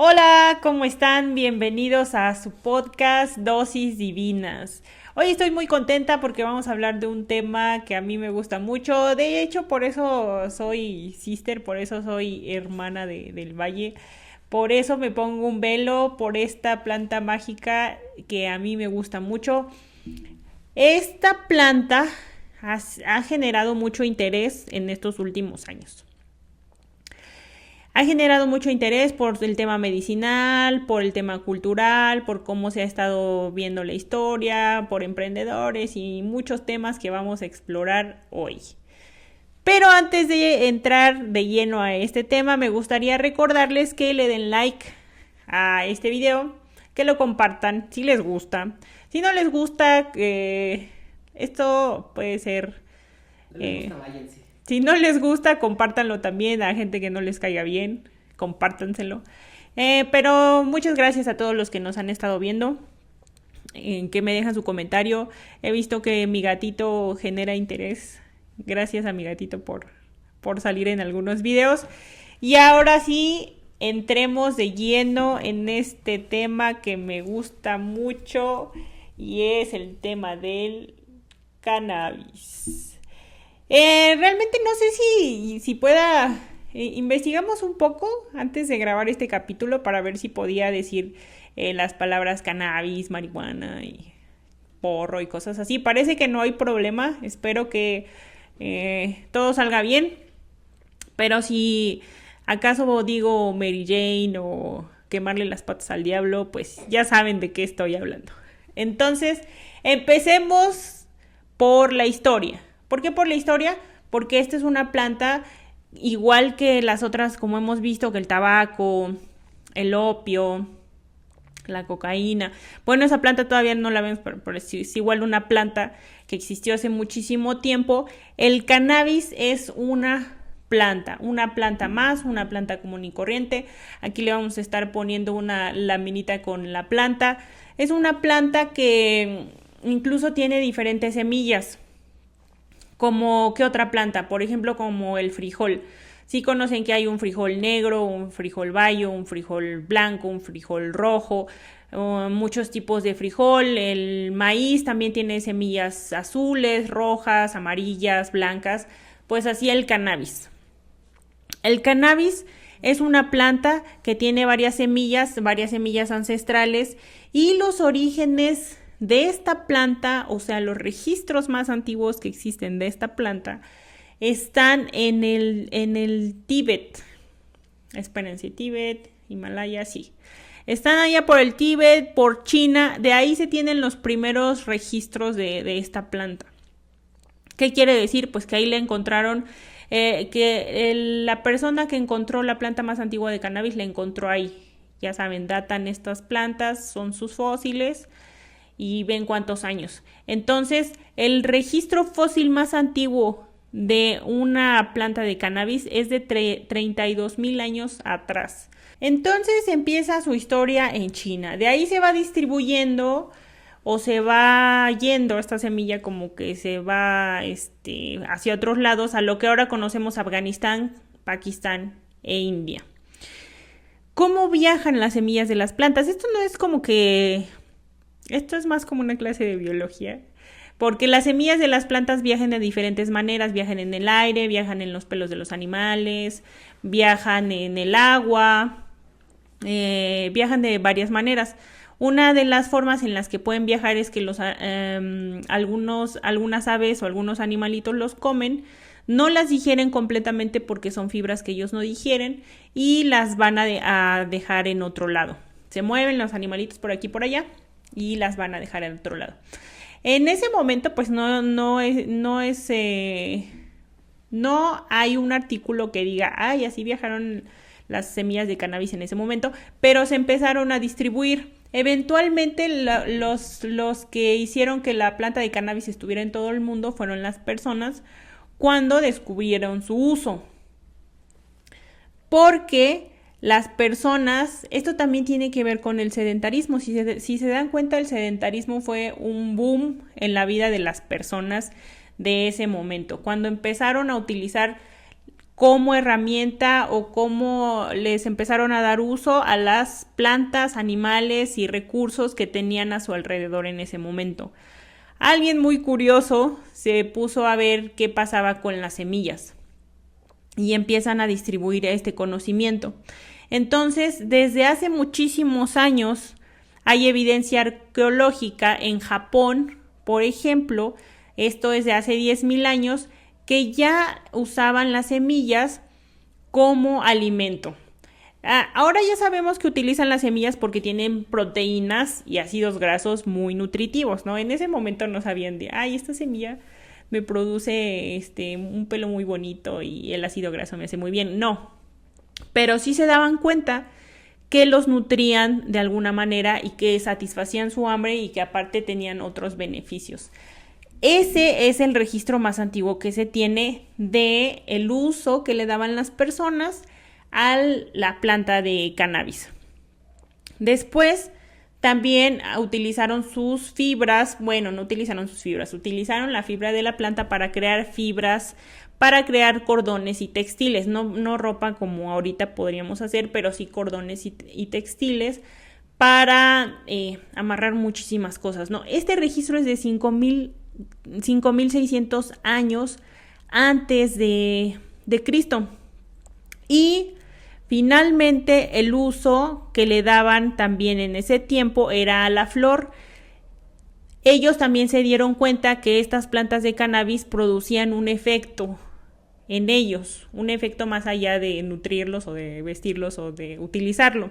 Hola, ¿cómo están? Bienvenidos a su podcast Dosis Divinas. Hoy estoy muy contenta porque vamos a hablar de un tema que a mí me gusta mucho. De hecho, por eso soy sister, por eso soy hermana del Valle. Por eso me pongo un velo por esta planta mágica que a mí me gusta mucho. Esta planta ha generado mucho interés en estos últimos años. Ha generado mucho interés por el tema medicinal, por el tema cultural, por cómo se ha estado viendo la historia, por emprendedores y muchos temas que vamos a explorar hoy. Pero antes de entrar de lleno a este tema, me gustaría recordarles que le den like a este video, que lo compartan si les gusta. Si no les gusta, esto puede ser... Si no les gusta, compártanlo también a gente que no les caiga bien, compártanselo. Pero muchas gracias a todos los que nos han estado viendo, que me dejan su comentario. He visto que mi gatito genera interés. Gracias a mi gatito por salir en algunos videos. Y ahora sí, entremos de lleno en este tema que me gusta mucho y es el tema del cannabis. Realmente no sé si pueda... investigamos un poco antes de grabar este capítulo para ver si podía decir las palabras cannabis, marihuana y porro y cosas así. Parece que no hay problema. Espero que todo salga bien. Pero si acaso digo Mary Jane o quemarle las patas al diablo, pues ya saben de qué estoy hablando. Entonces, empecemos por la historia. ¿Por qué por la historia? Porque esta es una planta igual que las otras, como hemos visto, que el tabaco, el opio, la cocaína. Bueno, esa planta todavía no la vemos, pero es igual una planta que existió hace muchísimo tiempo. El cannabis es una planta más, una planta común y corriente. Aquí le vamos a estar poniendo una laminita con la planta. Es una planta que incluso tiene diferentes semillas. Como ¿qué otra planta? Por ejemplo, como el frijol. Sí conocen que hay un frijol negro, un frijol bayo, un frijol blanco, un frijol rojo, muchos tipos de frijol. El maíz también tiene semillas azules, rojas, amarillas, blancas. Pues así el cannabis. El cannabis es una planta que tiene varias semillas ancestrales y los orígenes de esta planta, o sea, los registros más antiguos que existen de esta planta están en el Tíbet. Espérense, Tíbet, Himalaya, sí. Están allá por el Tíbet, por China. De ahí se tienen los primeros registros de esta planta. ¿Qué quiere decir? Pues que ahí le encontraron, la persona que encontró la planta más antigua de cannabis la encontró ahí. Ya saben, datan estas plantas, son sus fósiles y ven cuántos años. Entonces, el registro fósil más antiguo de una planta de cannabis es de 32,000 años atrás. Entonces empieza su historia en China. De ahí se va distribuyendo o se va yendo esta semilla, como que se va hacia otros lados, a lo que ahora conocemos Afganistán, Pakistán e India. ¿Cómo viajan las semillas de las plantas? Esto es más como una clase de biología, porque las semillas de las plantas viajan de diferentes maneras, viajan en el aire, viajan en los pelos de los animales, viajan en el agua, viajan de varias maneras. Una de las formas en las que pueden viajar es que algunas aves o algunos animalitos los comen, no las digieren completamente porque son fibras que ellos no digieren y las van a dejar en otro lado. Se mueven los animalitos por aquí y por allá y las van a dejar en otro lado. En ese momento, pues no hay un artículo que diga, ay, así viajaron las semillas de cannabis en ese momento, pero se empezaron a distribuir. Eventualmente los que hicieron que la planta de cannabis estuviera en todo el mundo fueron las personas cuando descubrieron su uso. Porque las personas, esto también tiene que ver con el sedentarismo. Si se dan cuenta, el sedentarismo fue un boom en la vida de las personas de ese momento. Cuando empezaron a utilizar como herramienta o cómo les empezaron a dar uso a las plantas, animales y recursos que tenían a su alrededor en ese momento. Alguien muy curioso se puso a ver qué pasaba con las semillas y empiezan a distribuir este conocimiento. Entonces, desde hace muchísimos años hay evidencia arqueológica en Japón, por ejemplo, esto es de hace 10,000 años, que ya usaban las semillas como alimento. Ahora ya sabemos que utilizan las semillas porque tienen proteínas y ácidos grasos muy nutritivos, ¿no? En ese momento no sabían de, esta semilla me produce un pelo muy bonito y el ácido graso me hace muy bien. No, pero sí se daban cuenta que los nutrían de alguna manera y que satisfacían su hambre y que aparte tenían otros beneficios. Ese es el registro más antiguo que se tiene de el uso que le daban las personas a la planta de cannabis. Después también utilizaron sus fibras, bueno, no utilizaron sus fibras, utilizaron la fibra de la planta para crear fibras, para crear cordones y textiles, no ropa como ahorita podríamos hacer, pero sí cordones y textiles para amarrar muchísimas cosas, ¿no? Este registro es de 5,600 años antes de Cristo. Y finalmente el uso que le daban también en ese tiempo era a la flor. Ellos también se dieron cuenta que estas plantas de cannabis producían un efecto en ellos, un efecto más allá de nutrirlos o de vestirlos o de utilizarlo.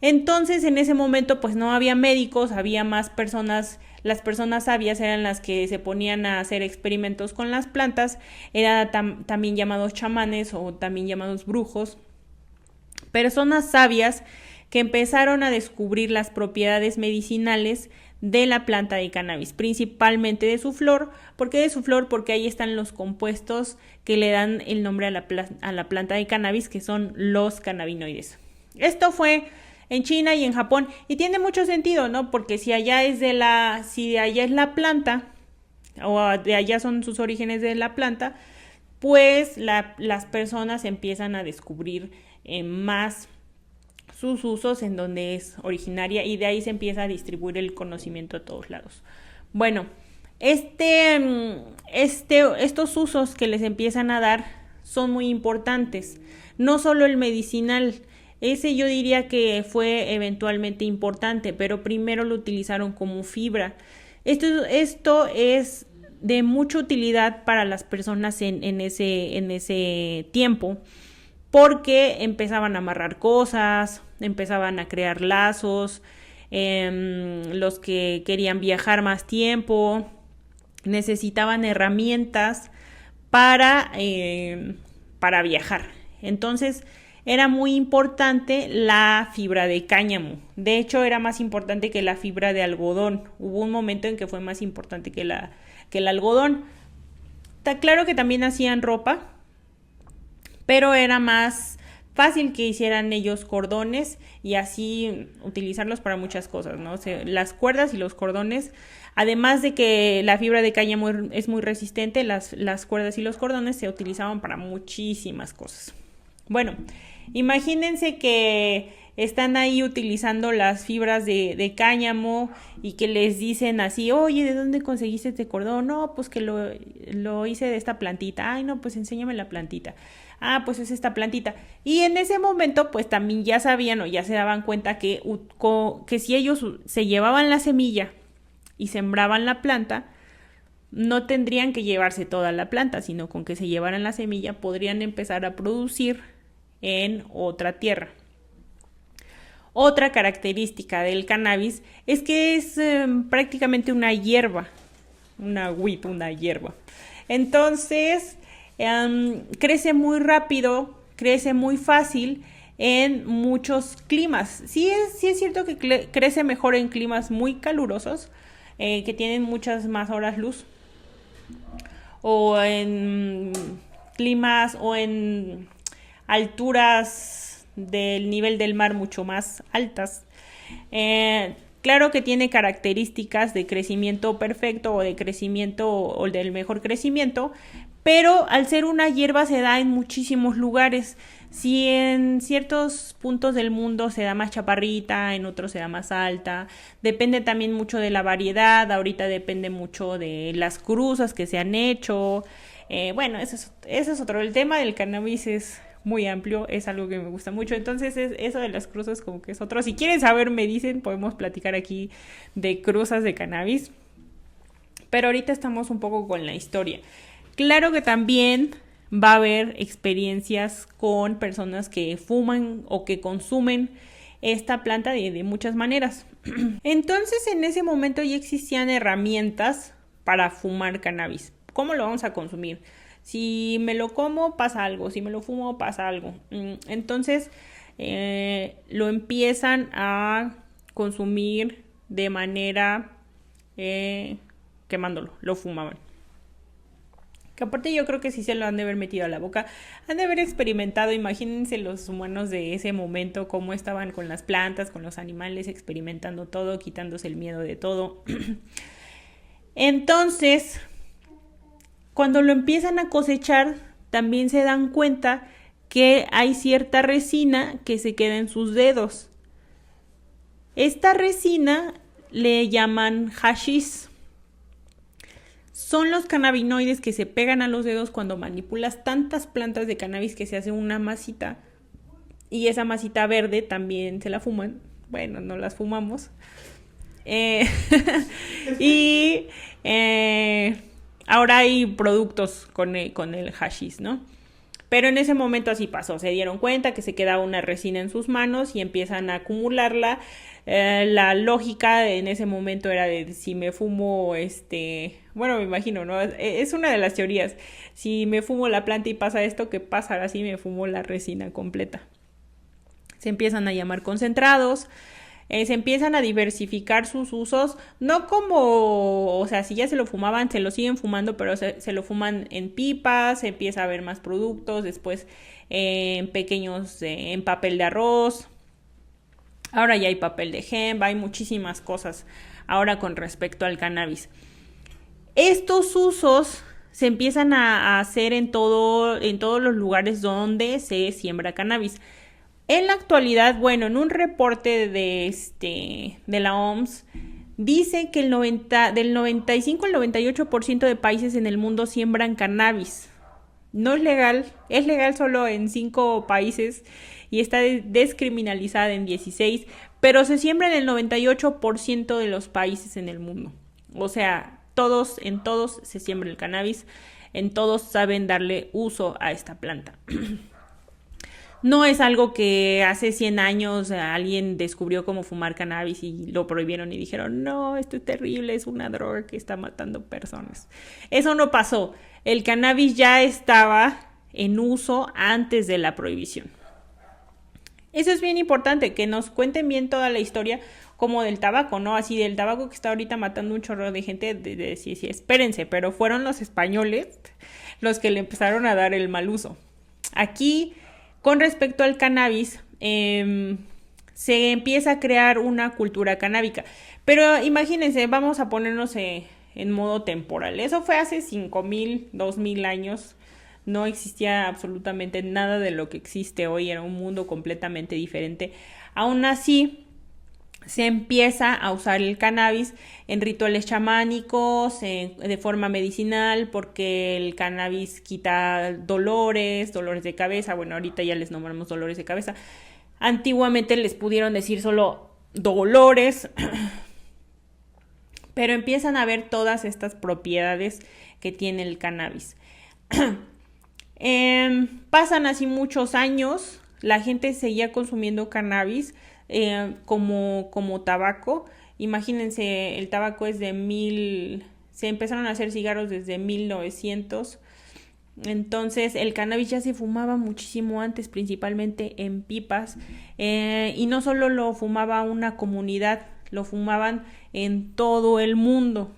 Entonces en ese momento pues no había médicos, había más personas, las personas sabias eran las que se ponían a hacer experimentos con las plantas, eran también llamados chamanes o también llamados brujos, personas sabias que empezaron a descubrir las propiedades medicinales de la planta de cannabis, principalmente de su flor. ¿Por qué de su flor? Porque ahí están los compuestos que le dan el nombre a la planta de cannabis, que son los cannabinoides. Esto fue en China y en Japón y tiene mucho sentido, ¿no? Porque si de allá es la planta o de allá son sus orígenes de la planta, pues las personas empiezan a descubrir más sus usos en donde es originaria y de ahí se empieza a distribuir el conocimiento a todos lados. Bueno, estos usos que les empiezan a dar son muy importantes, no solo el medicinal. Ese yo diría que fue eventualmente importante, pero primero lo utilizaron como fibra. Esto es de mucha utilidad para las personas en ese tiempo, porque empezaban a amarrar cosas, empezaban a crear lazos, los que querían viajar más tiempo, necesitaban herramientas para viajar. Entonces, era muy importante la fibra de cáñamo. De hecho, era más importante que la fibra de algodón. Hubo un momento en que fue más importante que el algodón. Está claro que también hacían ropa, pero era más fácil que hicieran ellos cordones y así utilizarlos para muchas cosas, ¿no? O sea, las cuerdas y los cordones, además de que la fibra de cáñamo es muy resistente, las cuerdas y los cordones se utilizaban para muchísimas cosas. Bueno, imagínense que están ahí utilizando las fibras de cáñamo y que les dicen así, oye, ¿de dónde conseguiste este cordón? No, pues que lo hice de esta plantita. Ay, no, pues enséñame la plantita. Ah, pues es esta plantita. Y en ese momento, pues también ya sabían o ya se daban cuenta que si ellos se llevaban la semilla y sembraban la planta, no tendrían que llevarse toda la planta, sino con que se llevaran la semilla podrían empezar a producir en otra tierra. Otra característica del cannabis es que es prácticamente una hierba, una hierba. Entonces, crece muy rápido, crece muy fácil en muchos climas. Sí es cierto que crece mejor en climas muy calurosos, que tienen muchas más horas luz, o en climas o en alturas del nivel del mar mucho más altas. Claro que tiene características de crecimiento perfecto o de crecimiento o del mejor crecimiento, pero al ser una hierba se da en muchísimos lugares. Si en ciertos puntos del mundo se da más chaparrita, en otros se da más alta, depende también mucho de la variedad, ahorita depende mucho de las cruzas que se han hecho. Bueno, eso es otro. El tema del cannabis es muy amplio, es algo que me gusta mucho, entonces eso de las cruzas como que es otro. Si quieren saber, me dicen, podemos platicar aquí de cruzas de cannabis, pero ahorita estamos un poco con la historia. Claro que también va a haber experiencias con personas que fuman o que consumen esta planta de muchas maneras. Entonces en ese momento ya existían herramientas para fumar cannabis. ¿Cómo lo vamos a consumir? Si me lo como, pasa algo. Si me lo fumo, pasa algo. Entonces, lo empiezan a consumir de manera quemándolo. Lo fumaban. Que aparte yo creo que sí se lo han de haber metido a la boca. Han de haber experimentado. Imagínense los humanos de ese momento, cómo estaban con las plantas, con los animales, experimentando todo, quitándose el miedo de todo. Entonces, cuando lo empiezan a cosechar, también se dan cuenta que hay cierta resina que se queda en sus dedos. Esta resina le llaman hashish. Son los cannabinoides que se pegan a los dedos cuando manipulas tantas plantas de cannabis que se hace una masita. Y esa masita verde también se la fuman. Bueno, no las fumamos. Ahora hay productos con el hashish, ¿no? Pero en ese momento así pasó. Se dieron cuenta que se quedaba una resina en sus manos y empiezan a acumularla. La lógica en ese momento era de si me fumo, bueno, me imagino, ¿no? Es una de las teorías. Si me fumo la planta y pasa esto, ¿qué pasará si me fumo la resina completa? Se empiezan a llamar concentrados. Se empiezan a diversificar sus usos, no como, o sea, si ya se lo fumaban, se lo siguen fumando, pero se lo fuman en pipas, se empieza a ver más productos, después en pequeños, en papel de arroz, ahora ya hay papel de hemp, hay muchísimas cosas ahora con respecto al cannabis. Estos usos se empiezan a hacer en todos los lugares donde se siembra cannabis. En la actualidad, bueno, en un reporte de la OMS, dice que del 95 al 98% de países en el mundo siembran cannabis. No es legal, es legal solo en 5 países y está descriminalizada en 16, pero se siembra en el 98% de los países en el mundo. O sea, en todos se siembra el cannabis, en todos saben darle uso a esta planta. No es algo que hace 100 años alguien descubrió cómo fumar cannabis y lo prohibieron y dijeron, no, esto es terrible, es una droga que está matando personas. Eso no pasó. El cannabis ya estaba en uso antes de la prohibición. Eso es bien importante, que nos cuenten bien toda la historia como del tabaco, ¿no? Así del tabaco que está ahorita matando un chorro de gente, sí, espérense, pero fueron los españoles los que le empezaron a dar el mal uso. Aquí, con respecto al cannabis, se empieza a crear una cultura canábica. Pero imagínense, vamos a ponernos en modo temporal. Eso fue hace 5,000, 2,000 años. No existía absolutamente nada de lo que existe hoy. Era un mundo completamente diferente. Aún así, se empieza a usar el cannabis en rituales chamánicos, de forma medicinal, porque el cannabis quita dolores de cabeza. Bueno, ahorita ya les nombramos dolores de cabeza. Antiguamente les pudieron decir solo dolores, pero empiezan a ver todas estas propiedades que tiene el cannabis. Pasan así muchos años, la gente seguía consumiendo cannabis como tabaco. Imagínense, el tabaco es se empezaron a hacer cigarros desde 1900 Entonces el cannabis ya se fumaba muchísimo antes, principalmente en pipas, y no solo lo fumaba una comunidad, lo fumaban en todo el mundo.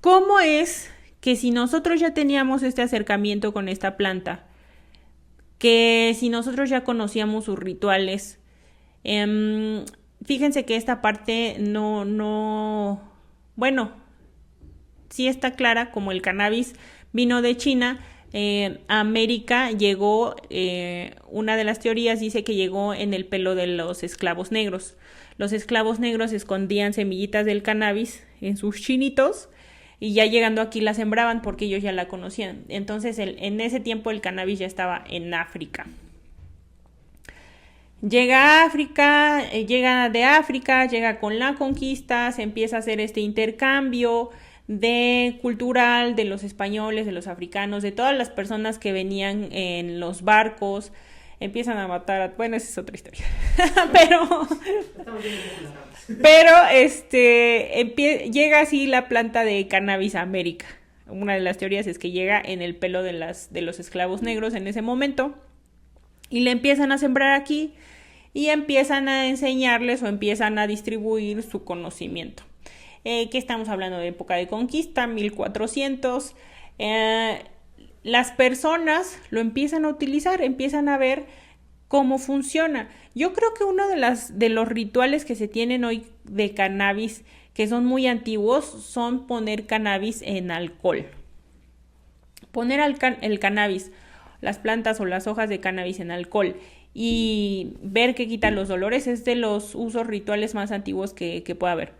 ¿Cómo es que si nosotros ya teníamos este acercamiento con esta planta, que si nosotros ya conocíamos sus rituales, fíjense que esta parte bueno, sí está clara, como el cannabis vino de China, a América llegó, una de las teorías dice que llegó en el pelo de los esclavos negros. Los esclavos negros escondían semillitas del cannabis en sus chinitos y ya llegando aquí la sembraban porque ellos ya la conocían. Entonces en ese tiempo el cannabis ya estaba en África. Llega a África, llega con la conquista, se empieza a hacer este intercambio cultural de los españoles, de los africanos, de todas las personas que venían en los barcos, empiezan a matar, bueno, esa es otra historia, llega así la planta de cannabis a América. Una de las teorías es que llega en el pelo de los esclavos negros en ese momento y le empiezan a sembrar aquí y empiezan a enseñarles o empiezan a distribuir su conocimiento. Que estamos hablando de época de conquista, 1400. Las personas lo empiezan a utilizar, empiezan a ver cómo funciona. Yo creo que uno de los rituales que se tienen hoy de cannabis, que son muy antiguos, son poner cannabis en alcohol. Poner el cannabis, las plantas o las hojas de cannabis en alcohol y ver que quita los dolores es de los usos rituales más antiguos que pueda haber.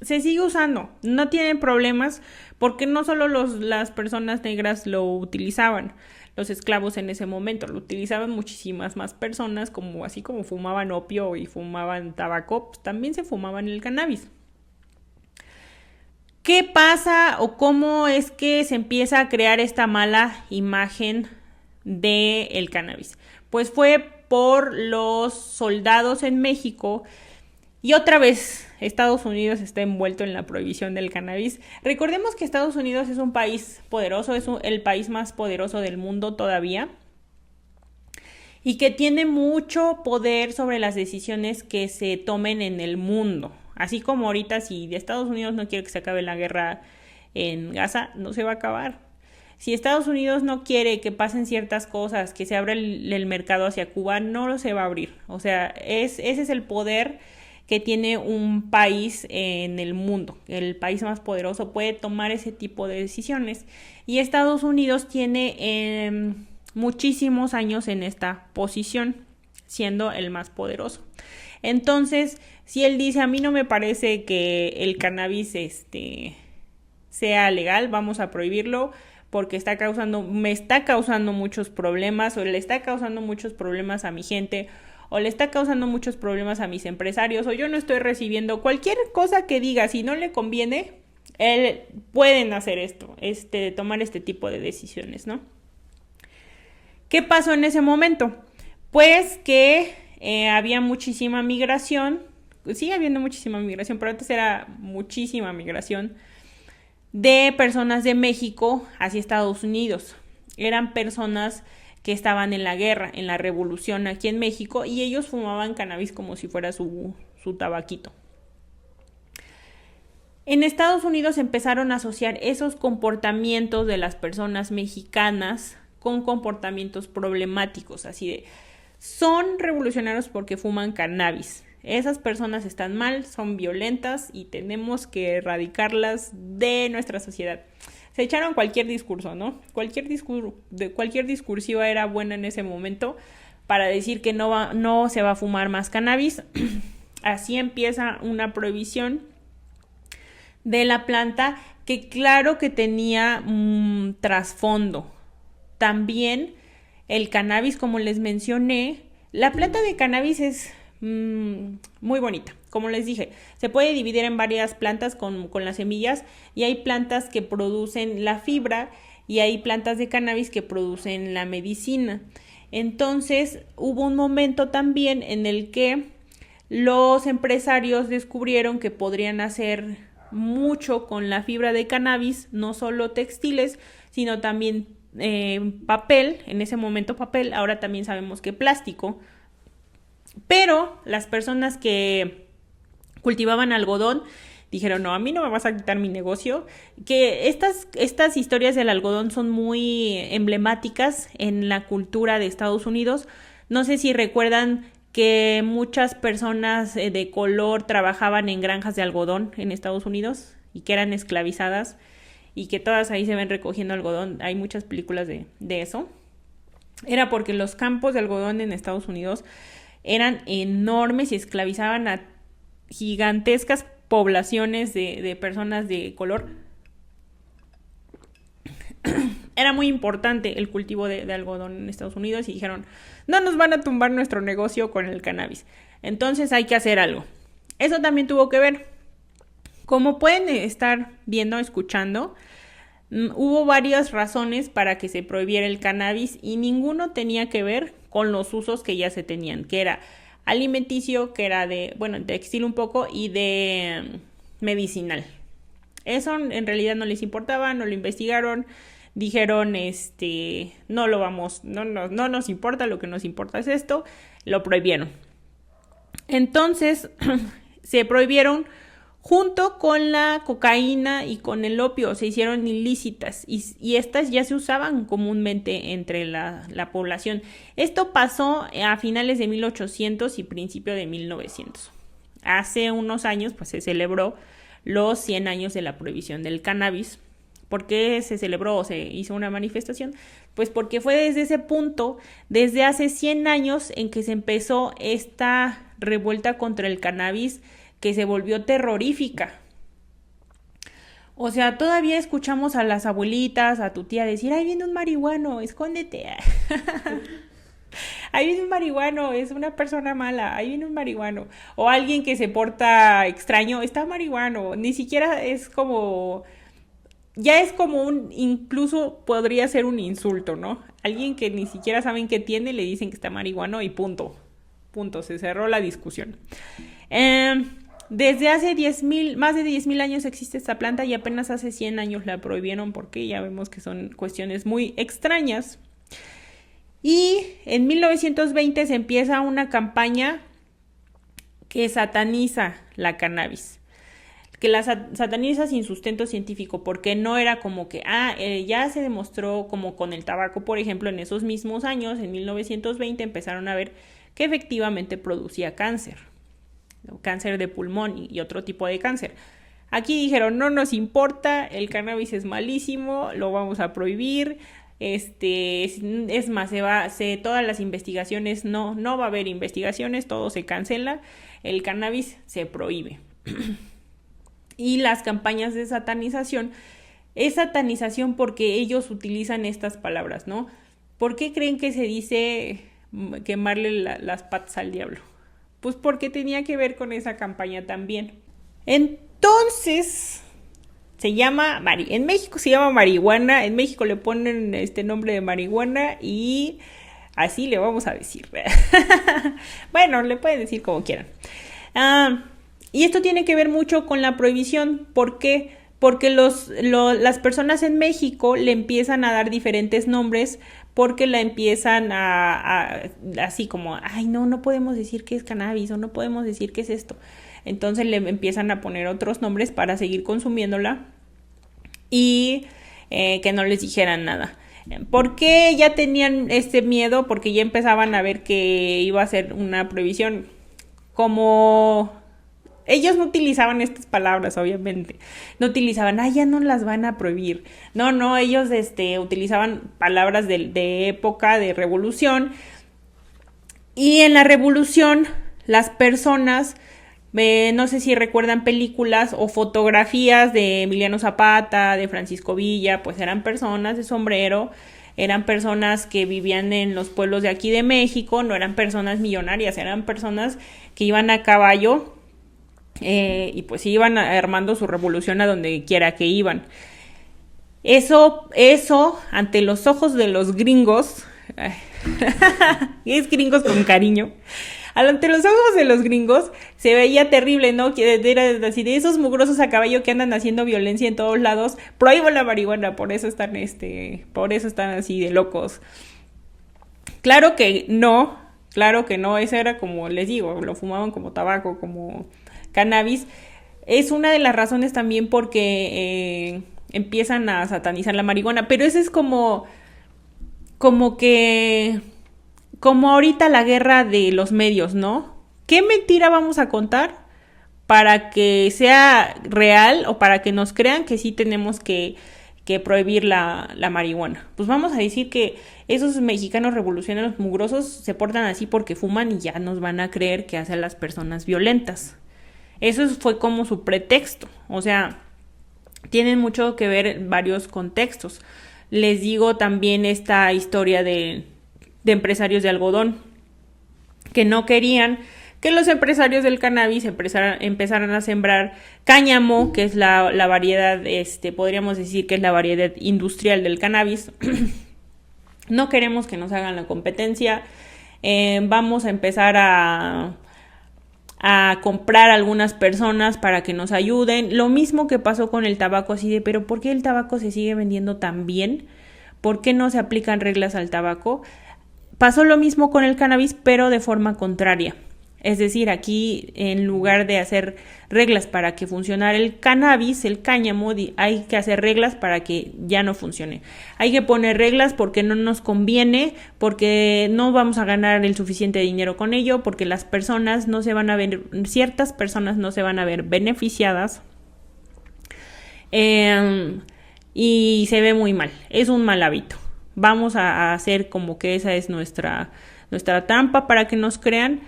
Se sigue usando, no tienen problemas porque no solo las personas negras lo utilizaban, los esclavos en ese momento, lo utilizaban muchísimas más personas, así como fumaban opio y fumaban tabaco, pues también se fumaban el cannabis. ¿Qué pasa o cómo es que se empieza a crear esta mala imagen del cannabis? Pues fue por los soldados en México. Y otra vez, Estados Unidos está envuelto en la prohibición del cannabis. Recordemos que Estados Unidos es un país poderoso, es el país más poderoso del mundo todavía. Y que tiene mucho poder sobre las decisiones que se tomen en el mundo. Así como ahorita, si de Estados Unidos no quiere que se acabe la guerra en Gaza, no se va a acabar. Si Estados Unidos no quiere que pasen ciertas cosas, que se abra el mercado hacia Cuba, no se va a abrir. O sea, ese es el poder que tiene un país en el mundo. El país más poderoso puede tomar ese tipo de decisiones. Y Estados Unidos tiene muchísimos años en esta posición, siendo el más poderoso. Entonces, si él dice, a mí no me parece que el cannabis sea legal, vamos a prohibirlo porque me está causando muchos problemas, o le está causando muchos problemas a mi gente, o le está causando muchos problemas a mis empresarios, o yo no estoy recibiendo cualquier cosa que diga, si no le conviene, pueden hacer esto, tomar este tipo de decisiones, ¿no? ¿Qué pasó en ese momento? Pues que había muchísima migración, sigue habiendo muchísima migración, pero antes era muchísima migración de personas de México hacia Estados Unidos. Eran personas que estaban en la guerra, en la revolución aquí en México, y ellos fumaban cannabis como si fuera su tabaquito. En Estados Unidos empezaron a asociar esos comportamientos de las personas mexicanas con comportamientos problemáticos, así de, son revolucionarios porque fuman cannabis. Esas personas están mal, son violentas y tenemos que erradicarlas de nuestra sociedad. Se echaron cualquier discurso, ¿no? Cualquier discursiva era buena en ese momento para decir que no se va a fumar más cannabis. Así empieza una prohibición de la planta que claro que tenía trasfondo. También el cannabis, como les mencioné, la planta de cannabis es muy bonita. Como les dije, se puede dividir en varias plantas con las semillas, y hay plantas que producen la fibra y hay plantas de cannabis que producen la medicina. Entonces hubo un momento también en el que los empresarios descubrieron que podrían hacer mucho con la fibra de cannabis, no solo textiles, sino también papel, en ese momento papel, ahora también sabemos que plástico. Pero las personas que cultivaban algodón dijeron, no, a mí no me vas a quitar mi negocio. Que estas historias del algodón son muy emblemáticas en la cultura de Estados Unidos. No sé si recuerdan que muchas personas de color trabajaban en granjas de algodón en Estados Unidos y que eran esclavizadas y que todas ahí se ven recogiendo algodón. Hay muchas películas de eso. Era porque los campos de algodón en Estados Unidos eran enormes y esclavizaban a gigantescas poblaciones de personas de color. Era muy importante el cultivo de algodón en Estados Unidos y dijeron, no nos van a tumbar nuestro negocio con el cannabis. Entonces hay que hacer algo. Eso también tuvo que ver. Como pueden estar viendo, escuchando, hubo varias razones para que se prohibiera el cannabis y ninguno tenía que ver con los usos que ya se tenían, que era alimenticio, que era de textil un poco y de medicinal. Eso en realidad no les importaba, no lo investigaron, dijeron, no nos importa, lo que nos importa es esto, lo prohibieron. Entonces, se prohibieron junto con la cocaína y con el opio, se hicieron ilícitas y estas ya se usaban comúnmente entre la población. Esto pasó a finales de 1800 y principio de 1900. Hace unos años pues se celebró los 100 años de la prohibición del cannabis. ¿Por qué se celebró o se hizo una manifestación? Pues porque fue desde ese punto, desde hace 100 años en que se empezó esta revuelta contra el cannabis que se volvió terrorífica. O sea, todavía escuchamos a las abuelitas, a tu tía decir, ahí viene un marihuano, escóndete. Ahí viene un marihuano, es una persona mala, ahí viene un marihuano. O alguien que se porta extraño, está marihuano. Ni siquiera es como... Ya es como incluso podría ser un insulto, ¿no? Alguien que ni siquiera saben qué tiene, le dicen que está marihuano y punto. Punto, se cerró la discusión. Desde hace más de 10,000 años existe esta planta y apenas hace 100 años la prohibieron porque ya vemos que son cuestiones muy extrañas. Y en 1920 se empieza una campaña que sataniza la cannabis. Que la sataniza sin sustento científico, porque no era como que, ya se demostró como con el tabaco, por ejemplo, en esos mismos años, en 1920 empezaron a ver que efectivamente producía cáncer de pulmón y otro tipo de cáncer. Aquí dijeron, no nos importa, el cannabis es malísimo, lo vamos a prohibir, es más, todas las investigaciones, no va a haber investigaciones, todo se cancela, el cannabis se prohíbe. Y las campañas de satanización, es satanización porque ellos utilizan estas palabras, ¿no? ¿Por qué creen que se dice quemarle las patas al diablo? Pues porque tenía que ver con esa campaña también. Entonces, en México se llama marihuana, en México le ponen este nombre de marihuana y así le vamos a decir. Bueno, le pueden decir como quieran. Y esto tiene que ver mucho con la prohibición. ¿Por qué? Porque las personas en México le empiezan a dar diferentes nombres porque la empiezan así como, ay, no podemos decir que es cannabis o no podemos decir que es esto. Entonces le empiezan a poner otros nombres para seguir consumiéndola y que no les dijeran nada. ¿Por qué ya tenían este miedo? Porque ya empezaban a ver que iba a ser una prohibición. Como... Ellos no utilizaban estas palabras, obviamente. No utilizaban, ya no las van a prohibir. No, ellos utilizaban palabras de época, de revolución. Y en la revolución, las personas, no sé si recuerdan películas o fotografías de Emiliano Zapata, de Francisco Villa, pues eran personas de sombrero, eran personas que vivían en los pueblos de aquí de México, no eran personas millonarias, eran personas que iban a caballo, y pues iban armando su revolución a donde quiera que iban. Eso ante los ojos de los gringos, es gringos con cariño, ante los ojos de los gringos se veía terrible, ¿no? Que era así de esos mugrosos a caballo que andan haciendo violencia en todos lados. Prohíbo la marihuana, por eso están así de locos. Claro que no, eso era como les digo, lo fumaban como tabaco, como cannabis. Es una de las razones también porque empiezan a satanizar la marihuana, pero eso es como ahorita la guerra de los medios, ¿no? ¿Qué mentira vamos a contar para que sea real o para que nos crean que sí tenemos que prohibir la marihuana? Pues vamos a decir que esos mexicanos revolucionarios mugrosos se portan así porque fuman y ya nos van a creer que hacen las personas violentas. Eso fue como su pretexto, o sea, tienen mucho que ver varios contextos. Les digo también esta historia de empresarios de algodón que no querían que los empresarios del cannabis empezaran a sembrar cáñamo, que es la variedad, podríamos decir que es la variedad industrial del cannabis. No queremos que nos hagan la competencia. Vamos a empezar a comprar a algunas personas para que nos ayuden. Lo mismo que pasó con el tabaco, así de, pero ¿por qué el tabaco se sigue vendiendo tan bien? ¿Por qué no se aplican reglas al tabaco? Pasó lo mismo con el cannabis, pero de forma contraria. Es decir, aquí en lugar de hacer reglas para que funcionara el cannabis, el cáñamo, hay que hacer reglas para que ya no funcione. Hay que poner reglas porque no nos conviene, porque no vamos a ganar el suficiente dinero con ello, porque las personas no se van a ver, ciertas personas no se van a ver beneficiadas. Y se ve muy mal, es un mal hábito. Vamos a hacer como que esa es nuestra trampa para que nos crean.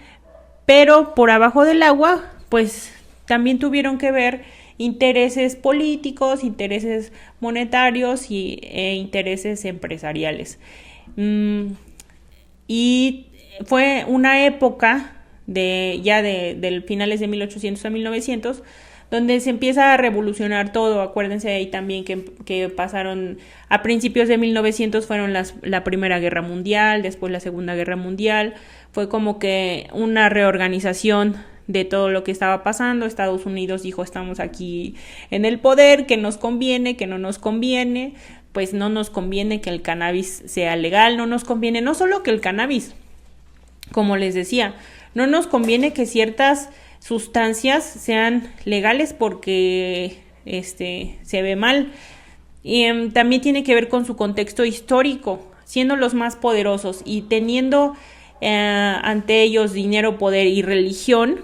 Pero por abajo del agua, pues también tuvieron que ver intereses políticos, intereses monetarios e intereses empresariales. Y fue una época de finales de 1800 a 1900, donde se empieza a revolucionar todo. Acuérdense ahí también que pasaron, a principios de 1900 fueron la Primera Guerra Mundial, después la Segunda Guerra Mundial. Fue como que una reorganización de todo lo que estaba pasando. Estados Unidos dijo, estamos aquí en el poder, que nos conviene, que no nos conviene. Pues no nos conviene que el cannabis sea legal, no nos conviene, no solo que el cannabis, como les decía, no nos conviene que ciertas sustancias sean legales porque se ve mal. Y también tiene que ver con su contexto histórico, siendo los más poderosos y teniendo ante ellos dinero, poder y religión.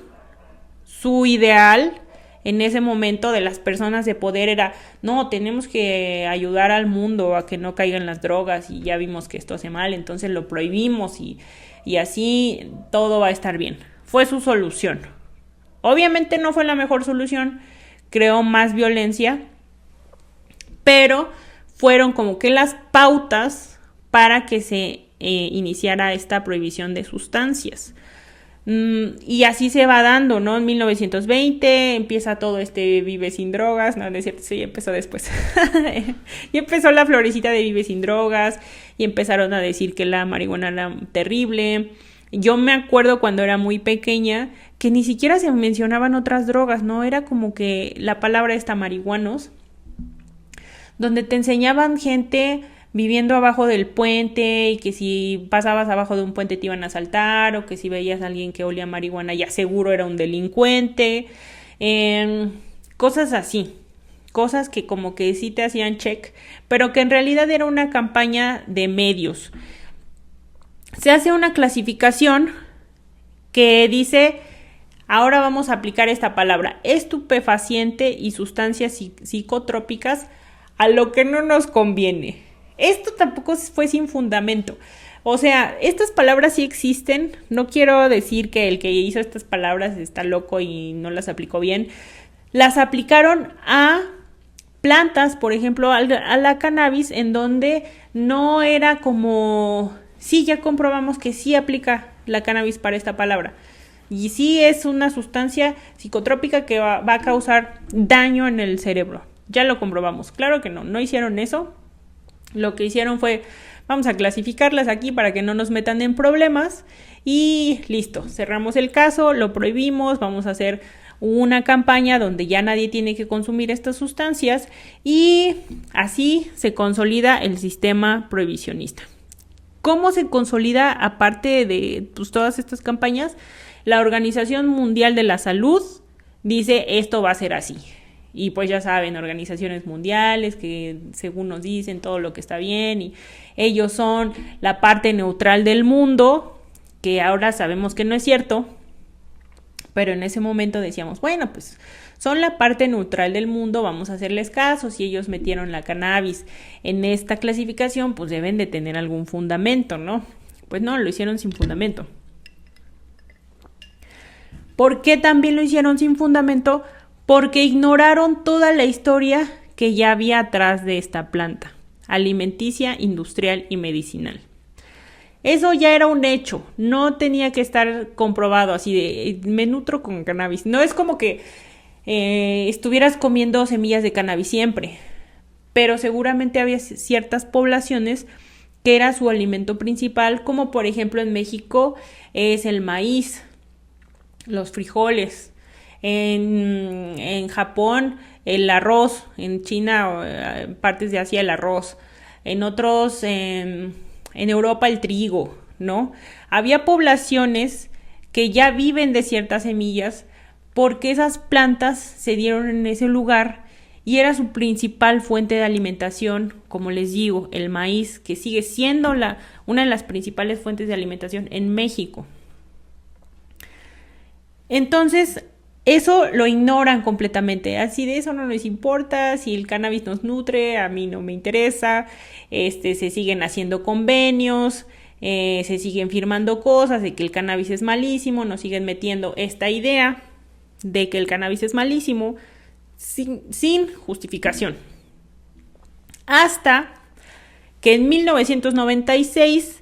Su ideal en ese momento de las personas de poder era, no, tenemos que ayudar al mundo a que no caigan las drogas, y ya vimos que esto hace mal, entonces lo prohibimos y así todo va a estar bien. Fue su solución. Obviamente no fue la mejor solución, creó más violencia, pero fueron como que las pautas para que se iniciara esta prohibición de sustancias. Y así se va dando, ¿no? En 1920 empieza todo Vive sin drogas, no es cierto, sí, empezó después. Y empezó la florecita de Vive sin drogas y empezaron a decir que la marihuana era terrible. Yo me acuerdo cuando era muy pequeña que ni siquiera se mencionaban otras drogas, ¿no? Era como que la palabra marihuanos, donde te enseñaban gente viviendo abajo del puente y que si pasabas abajo de un puente te iban a asaltar, o que si veías a alguien que olía marihuana ya seguro era un delincuente, cosas así, cosas que como que sí te hacían check, pero que en realidad era una campaña de medios. Se hace una clasificación que dice, ahora vamos a aplicar esta palabra, estupefaciente y sustancias psicotrópicas a lo que no nos conviene. Esto tampoco fue sin fundamento. O sea, estas palabras sí existen. No quiero decir que el que hizo estas palabras está loco y no las aplicó bien. Las aplicaron a plantas, por ejemplo, a la cannabis, en donde no era como... Sí, ya comprobamos que sí aplica la cannabis para esta palabra. Y sí es una sustancia psicotrópica que va a causar daño en el cerebro. Ya lo comprobamos. Claro que no hicieron eso. Lo que hicieron fue vamos a clasificarlas aquí para que no nos metan en problemas y listo, cerramos el caso, lo prohibimos, vamos a hacer una campaña donde ya nadie tiene que consumir estas sustancias y así se consolida el sistema prohibicionista. ¿Cómo se consolida aparte de todas estas campañas? La Organización Mundial de la Salud dice esto va a ser así. Y pues ya saben, organizaciones mundiales que según nos dicen todo lo que está bien y ellos son la parte neutral del mundo, que ahora sabemos que no es cierto, pero en ese momento decíamos, bueno, pues son la parte neutral del mundo, vamos a hacerles caso, si ellos metieron la cannabis en esta clasificación, pues deben de tener algún fundamento, ¿no? Pues no, lo hicieron sin fundamento. ¿Por qué también lo hicieron sin fundamento? Porque ignoraron toda la historia que ya había atrás de esta planta, alimenticia, industrial y medicinal. Eso ya era un hecho, no tenía que estar comprobado así de me nutro con cannabis. No es como que estuvieras comiendo semillas de cannabis siempre, pero seguramente había ciertas poblaciones que era su alimento principal, como por ejemplo en México es el maíz, los frijoles. En Japón el arroz, en China, partes de Asia el arroz, en otros, en Europa el trigo, ¿no? Había poblaciones que ya viven de ciertas semillas porque esas plantas se dieron en ese lugar y era su principal fuente de alimentación, como les digo, el maíz, que sigue siendo una de las principales fuentes de alimentación en México. Entonces, eso lo ignoran completamente, así de eso no les importa, si el cannabis nos nutre, a mí no me interesa, se siguen haciendo convenios, se siguen firmando cosas de que el cannabis es malísimo, nos siguen metiendo esta idea de que el cannabis es malísimo sin justificación. Hasta que en 1996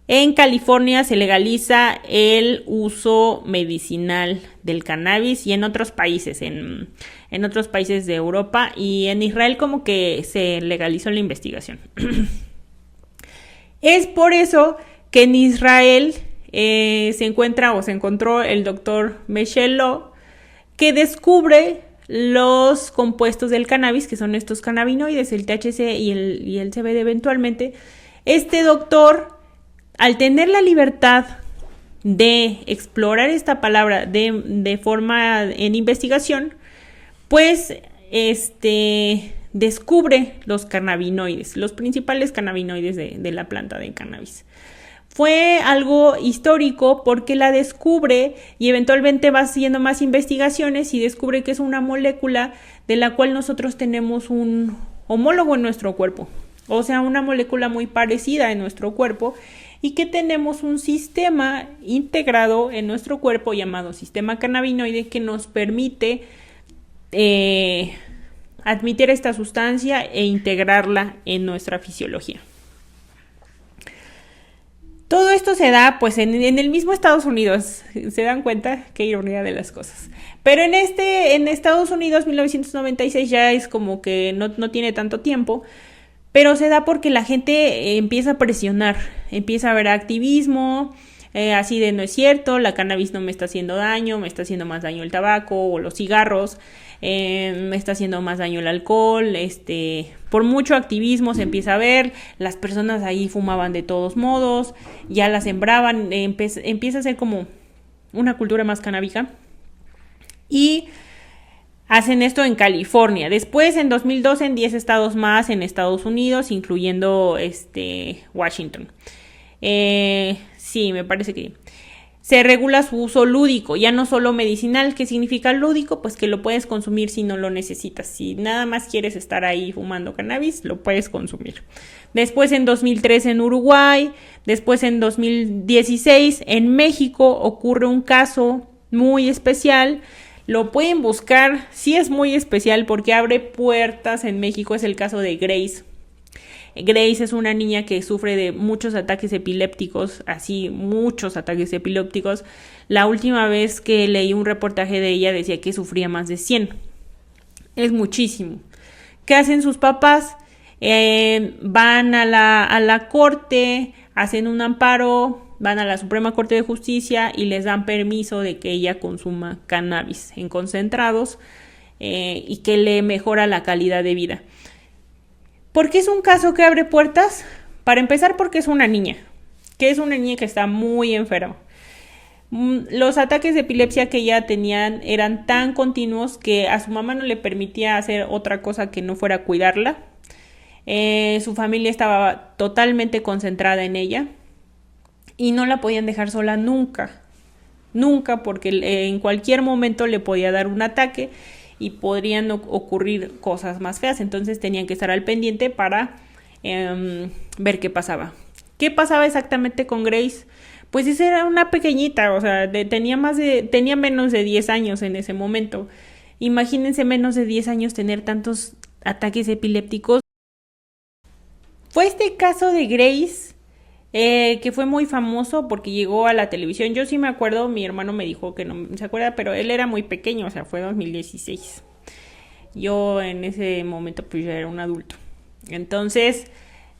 en California se legaliza el uso medicinal del cannabis y en otros países, en otros países de Europa y en Israel como que se legalizó la investigación. Es por eso que en Israel se encontró el doctor Michel Loh, que descubre los compuestos del cannabis, que son estos cannabinoides, el THC y el CBD eventualmente. Este doctor, al tener la libertad de explorar esta palabra de forma en investigación, pues descubre los cannabinoides, los principales cannabinoides de la planta de cannabis. Fue algo histórico porque la descubre y eventualmente va haciendo más investigaciones y descubre que es una molécula de la cual nosotros tenemos un homólogo en nuestro cuerpo, o sea, una molécula muy parecida en nuestro cuerpo y que tenemos un sistema integrado en nuestro cuerpo llamado sistema cannabinoide que nos permite admitir esta sustancia e integrarla en nuestra fisiología. Todo esto se da pues en el mismo Estados Unidos, ¿se dan cuenta? Qué ironía de las cosas. Pero en Estados Unidos 1996 ya es como que no tiene tanto tiempo, pero se da porque la gente empieza a presionar, empieza a haber activismo, así de no es cierto, la cannabis no me está haciendo daño, me está haciendo más daño el tabaco o los cigarros, me está haciendo más daño el alcohol, por mucho activismo se empieza a ver, las personas ahí fumaban de todos modos, ya la sembraban, empieza a ser como una cultura más canábica y hacen esto en California. Después, en 2012, en 10 estados más en Estados Unidos, incluyendo Washington. Sí, me parece que se regula su uso lúdico, ya no solo medicinal. ¿Qué significa lúdico? Pues que lo puedes consumir si no lo necesitas. Si nada más quieres estar ahí fumando cannabis, lo puedes consumir. Después, en 2013 en Uruguay. Después, en 2016 en México ocurre un caso muy especial. Lo pueden buscar, sí es muy especial porque abre puertas en México, es el caso de Grace. Grace es una niña que sufre de muchos ataques epilépticos, así muchos ataques epilépticos. La última vez que leí un reportaje de ella decía que sufría más de 100. Es muchísimo. ¿Qué hacen sus papás? Van a la corte, hacen un amparo, van a la Suprema Corte de Justicia y les dan permiso de que ella consuma cannabis en concentrados y que le mejora la calidad de vida. ¿Por qué es un caso que abre puertas? Para empezar, porque es una niña que está muy enferma. Los ataques de epilepsia que ella tenían eran tan continuos que a su mamá no le permitía hacer otra cosa que no fuera cuidarla. Su familia estaba totalmente concentrada en ella y no la podían dejar sola nunca, porque en cualquier momento le podía dar un ataque y podrían ocurrir cosas más feas. Entonces tenían que estar al pendiente para ver qué pasaba. ¿Qué pasaba exactamente con Grace? Pues esa era una pequeñita, o sea, tenía menos de 10 años en ese momento. Imagínense menos de 10 años tener tantos ataques epilépticos. Fue este caso de Grace que fue muy famoso porque llegó a la televisión. Yo sí me acuerdo, mi hermano me dijo que no se acuerda, pero él era muy pequeño, o sea, fue 2016. Yo en ese momento pues ya era un adulto. Entonces,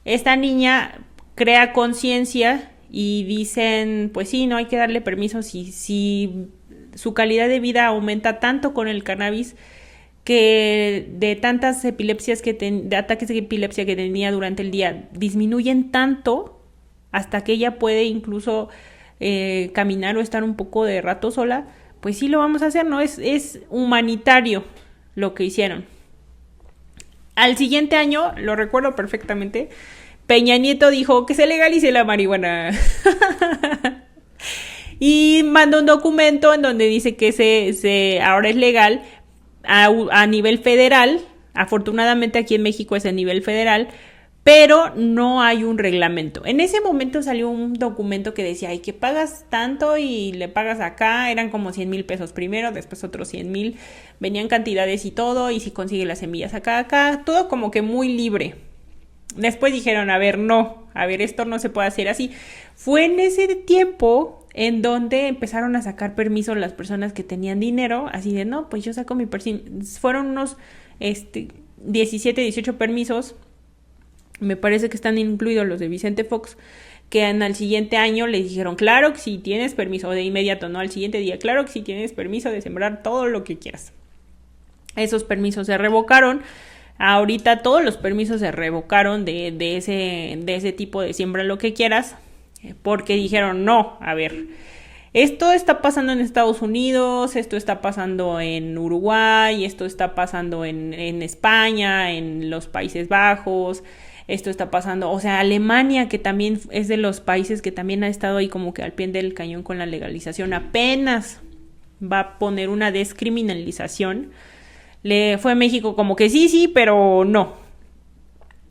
esta niña crea conciencia y dicen, pues sí, no hay que darle permiso si su calidad de vida aumenta tanto con el cannabis, que de tantas epilepsias de ataques de epilepsia que tenía durante el día disminuyen tanto hasta que ella puede incluso caminar o estar un poco de rato sola, pues sí lo vamos a hacer, ¿no? Es humanitario lo que hicieron. Al siguiente año, lo recuerdo perfectamente, Peña Nieto dijo que se legalice la marihuana. Y mandó un documento en donde dice que ahora es legal a nivel federal. Afortunadamente aquí en México es a nivel federal, pero no hay un reglamento. En ese momento salió un documento que decía, ay, que pagas tanto y le pagas acá, eran como 100,000 pesos primero, después otros 100,000, venían cantidades y todo, y si consigue las semillas acá, todo como que muy libre. Después dijeron, esto no se puede hacer así. Fue en ese tiempo en donde empezaron a sacar permisos las personas que tenían dinero, así de, no, pues yo saco mi permiso. Fueron unos 17, 18 permisos, me parece que están incluidos los de Vicente Fox, que al siguiente año les dijeron, claro que sí tienes permiso, de inmediato, no al siguiente día, claro que sí tienes permiso de sembrar todo lo que quieras. Esos permisos se revocaron. Ahorita todos los permisos se revocaron de ese tipo de siembra lo que quieras, porque dijeron, no, esto está pasando en Estados Unidos, esto está pasando en Uruguay, esto está pasando en España, en los Países Bajos, esto está pasando, o sea, Alemania, que también es de los países que también ha estado ahí como que al pie del cañón con la legalización, apenas va a poner una descriminalización. Le fue a México como que sí, pero no.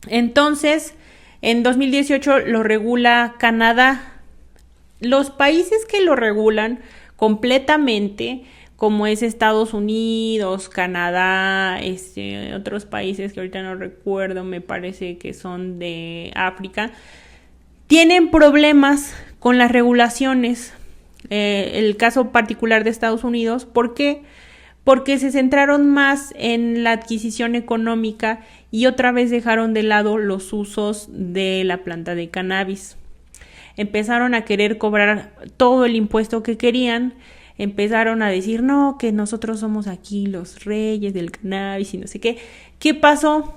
Entonces, en 2018 lo regula Canadá. Los países que lo regulan completamente, como es Estados Unidos, Canadá, otros países que ahorita no recuerdo, me parece que son de África, tienen problemas con las regulaciones. El caso particular de Estados Unidos, ¿por qué? Porque se centraron más en la adquisición económica y otra vez dejaron de lado los usos de la planta de cannabis. Empezaron a querer cobrar todo el impuesto que querían, empezaron a decir, no, que nosotros somos aquí los reyes del cannabis y no sé qué. ¿Qué pasó?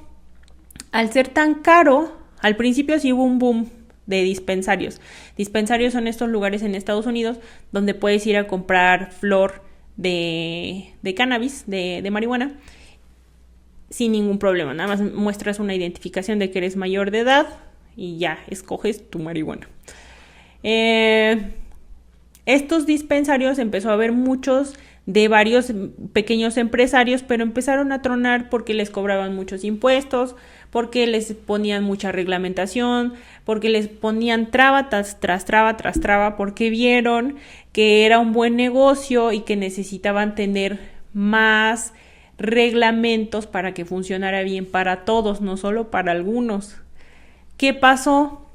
Al ser tan caro, al principio sí hubo un boom de dispensarios. Dispensarios son estos lugares en Estados Unidos donde puedes ir a comprar flor de cannabis, de marihuana, sin ningún problema. Nada más muestras una identificación de que eres mayor de edad y ya escoges tu marihuana. Estos dispensarios empezó a haber muchos de varios pequeños empresarios, pero empezaron a tronar porque les cobraban muchos impuestos, porque les ponían mucha reglamentación, porque les ponían traba tras traba, porque vieron que era un buen negocio y que necesitaban tener más reglamentos para que funcionara bien para todos, no solo para algunos. ¿Qué pasó?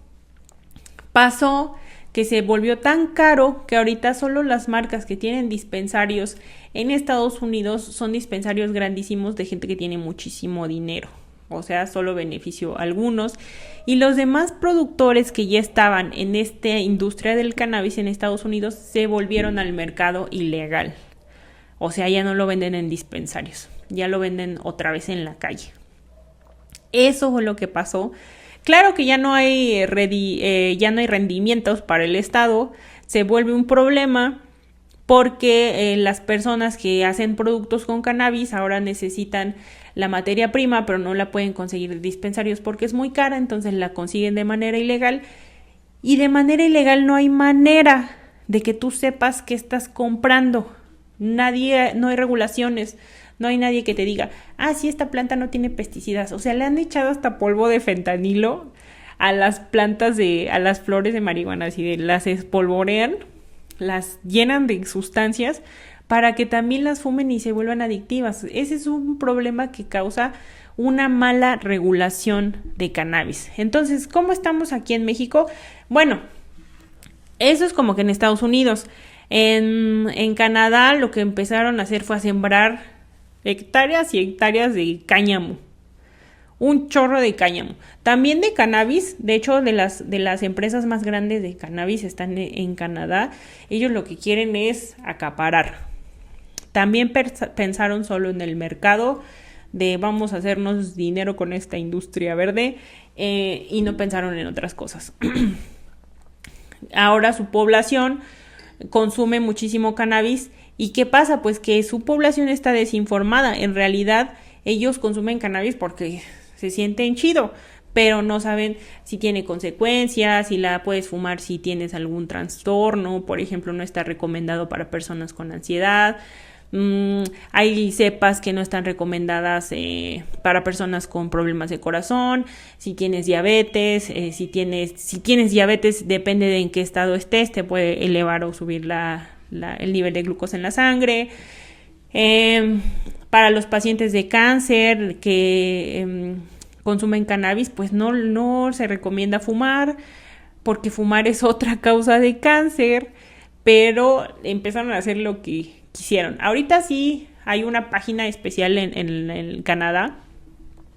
Pasó que se volvió tan caro que ahorita solo las marcas que tienen dispensarios en Estados Unidos son dispensarios grandísimos de gente que tiene muchísimo dinero. o sea, solo benefició a algunos, y los demás productores que ya estaban en esta industria del cannabis en Estados Unidos se volvieron al mercado ilegal. O sea, ya no lo venden en dispensarios, ya lo venden otra vez en la calle. Eso fue lo que pasó. Claro que ya no hay rendimientos para el Estado, se vuelve un problema porque las personas que hacen productos con cannabis ahora necesitan la materia prima, pero no la pueden conseguir en dispensarios porque es muy cara, entonces la consiguen de manera ilegal. Y de manera ilegal no hay manera de que tú sepas qué estás comprando. No hay regulaciones, no hay nadie que te diga, sí, esta planta no tiene pesticidas. O sea, le han echado hasta polvo de fentanilo a las plantas a las flores de marihuana, así las espolvorean, las llenan de sustancias para que también las fumen y se vuelvan adictivas. Ese es un problema que causa una mala regulación de cannabis. Entonces, ¿cómo estamos aquí en México? Bueno, eso es como que en Estados Unidos. En Canadá lo que empezaron a hacer fue a sembrar hectáreas y hectáreas de cáñamo. Un chorro de cáñamo. También de cannabis. De hecho, de las empresas más grandes de cannabis están en Canadá. Ellos lo que quieren es acaparar. También pensaron solo en el mercado de vamos a hacernos dinero con esta industria verde y no pensaron en otras cosas. Ahora su población consume muchísimo cannabis. ¿Y qué pasa? Pues que su población está desinformada. En realidad, ellos consumen cannabis porque se sienten chido, pero no saben si tiene consecuencias, si la puedes fumar si tienes algún trastorno. Por ejemplo, no está recomendado para personas con ansiedad. Hay cepas que no están recomendadas para personas con problemas de corazón, si tienes diabetes, si tienes diabetes, depende de en qué estado estés, te puede elevar o subir el nivel de glucosa en la sangre. Para los pacientes de cáncer que consumen cannabis, pues no se recomienda fumar, porque fumar es otra causa de cáncer, pero empezaron a hacer lo que quisieron. Ahorita sí hay una página especial en Canadá,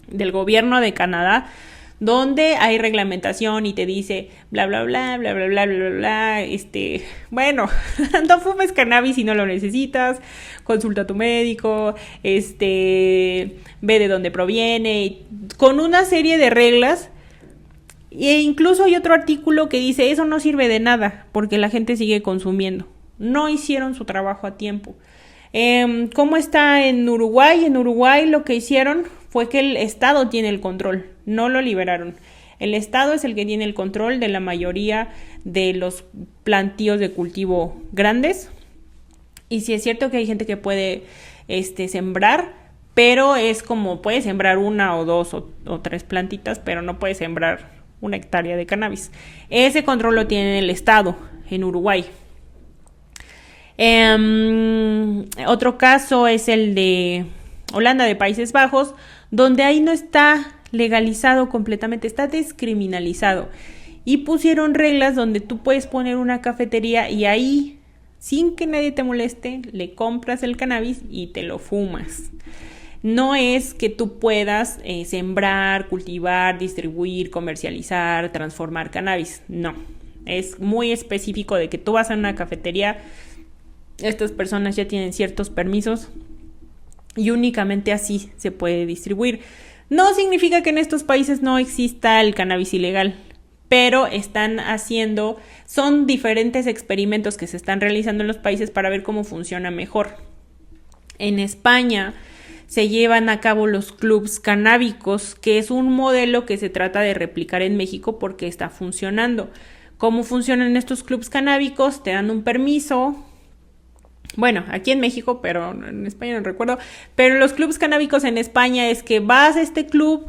del gobierno de Canadá, donde hay reglamentación y te dice bla bla bla bla bla bla bla bla, bueno, no fumes cannabis si no lo necesitas, consulta a tu médico, ve de dónde proviene, con una serie de reglas. E incluso hay otro artículo que dice eso no sirve de nada porque la gente sigue consumiendo. No hicieron su trabajo a tiempo. ¿Cómo está en Uruguay? En Uruguay lo que hicieron fue que el Estado tiene el control, no lo liberaron. El Estado es el que tiene el control de la mayoría de los plantíos de cultivo grandes. Y sí es cierto que hay gente que puede sembrar, pero es como puede sembrar una o dos o tres plantitas, pero no puede sembrar una hectárea de cannabis. Ese control lo tiene el Estado en Uruguay. Otro caso es el de Holanda, de Países Bajos, donde ahí no está legalizado completamente, está descriminalizado. Y pusieron reglas donde tú puedes poner una cafetería y ahí, sin que nadie te moleste, le compras el cannabis y te lo fumas. No es que tú puedas sembrar, cultivar, distribuir, comercializar, transformar cannabis. No, es muy específico de que tú vas a una cafetería. Estas personas ya tienen ciertos permisos y únicamente así se puede distribuir. No significa que en estos países no exista el cannabis ilegal, pero son diferentes experimentos que se están realizando en los países para ver cómo funciona mejor. En España se llevan a cabo los clubs canábicos, que es un modelo que se trata de replicar en México porque está funcionando. ¿Cómo funcionan estos clubs canábicos? Te dan un permiso. Bueno, aquí en México, pero en España no recuerdo. Pero los clubs canábicos en España es que vas a este club,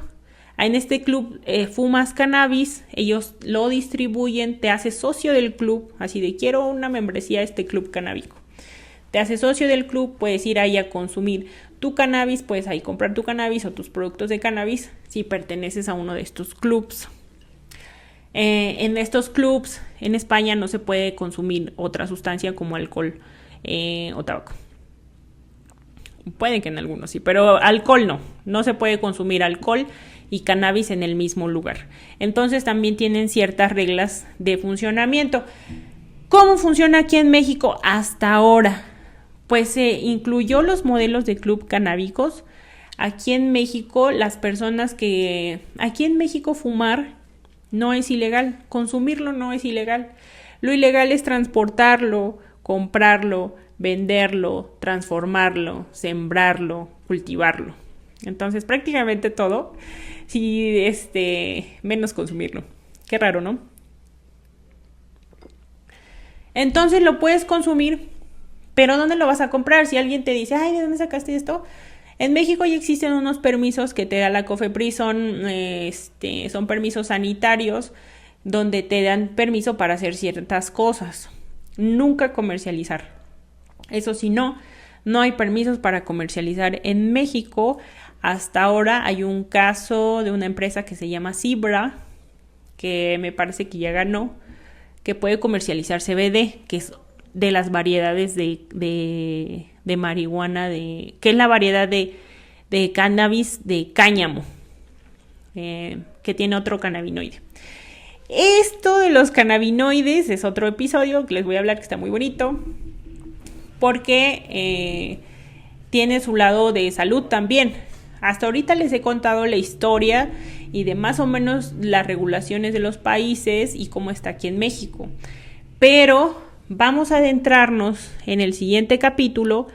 en este club fumas cannabis, ellos lo distribuyen, te haces socio del club, así de quiero una membresía a este club canábico. Te haces socio del club, puedes ir ahí a consumir tu cannabis, puedes ahí comprar tu cannabis o tus productos de cannabis si perteneces a uno de estos clubs. En estos clubs en España no se puede consumir otra sustancia como alcohol o tabaco. Puede que en algunos sí, pero alcohol no. No se puede consumir alcohol y cannabis en el mismo lugar. Entonces también tienen ciertas reglas de funcionamiento. ¿Cómo funciona aquí en México hasta ahora? Pues se incluyó los modelos de club canábicos. Aquí en México, aquí en México fumar no es ilegal, consumirlo no es ilegal. Lo ilegal es transportarlo, comprarlo, venderlo, transformarlo, sembrarlo, cultivarlo. Entonces, prácticamente todo, sí, menos consumirlo. Qué raro, ¿no? Entonces lo puedes consumir, pero ¿dónde lo vas a comprar? Si alguien te dice, ay, ¿de dónde sacaste esto? En México ya existen unos permisos que te da la COFEPRIS, son permisos sanitarios donde te dan permiso para hacer ciertas cosas. Nunca comercializar. Eso sí, no hay permisos para comercializar en México. Hasta ahora hay un caso de una empresa que se llama Cibra, que me parece que ya ganó, que puede comercializar CBD, que es de las variedades de marihuana, que es la variedad de cannabis de cáñamo, que tiene otro cannabinoide. Esto de los cannabinoides es otro episodio que les voy a hablar, que está muy bonito, porque tiene su lado de salud también. Hasta ahorita les he contado la historia y de más o menos las regulaciones de los países y cómo está aquí en México. Pero vamos a adentrarnos en el siguiente capítulo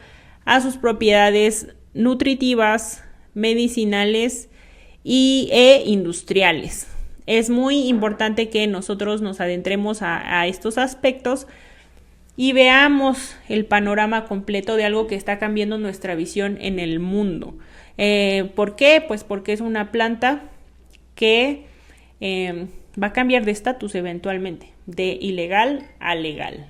a sus propiedades nutritivas, medicinales e industriales. Es muy importante que nosotros nos adentremos a estos aspectos y veamos el panorama completo de algo que está cambiando nuestra visión en el mundo. ¿Por qué? Pues porque es una planta que va a cambiar de estatus eventualmente, de ilegal a legal.